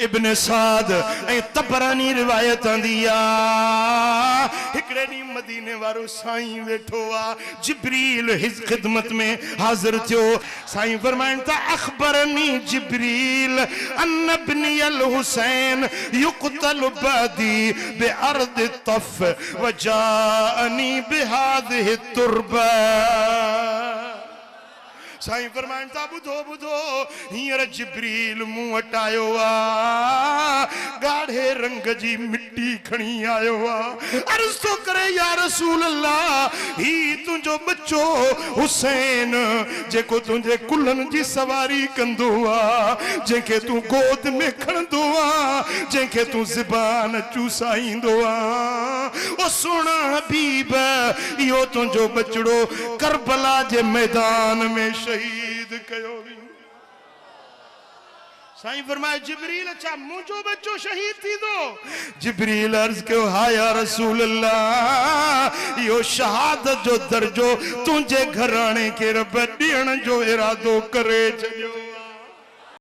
इब्न साद तबरानी रिवायत आंदी आ हिकड़े दी मदीने वारो साईं वेठो आ जिब्रील हिज खिदमत में हाजिर थियो साईं फरमाइन ता अखबरनी जिब्रील अन इब्नी अल हुसैन युक्तल बदी बिअर्द तफ वजाअनी बिहादिहि तुरबा साईं फरमाइन था बुधो बुधो हींअर जिब्रील मुंह हटायो आ गाढ़े रंग जी मिट्टी खणी आयो आ अर्ज़ तो करे या रसूल अल्लाह ही तुंहिंजो बच्चो हुसैन जेको तुंहिंजे कुल्हनि जी सवारी कंदो आ जंहिंखे तूं गोद में खणंदो आ जंहिंखे तूं ज़बान चूसाईंदो आ ओ सुण हबीब इहो तुंहिंजो बचड़ो करबला जे मैदान में शहीद कयो साईं फरमाए जिब्रील अच्छा मुझो बच्चो शहीद थी दो जिब्रील अर्ज कयो हा या रसूल अल्लाह यो शहादत जो दर्जो तुझे घराने के रब ॾियण जो इरादो करे छॾियो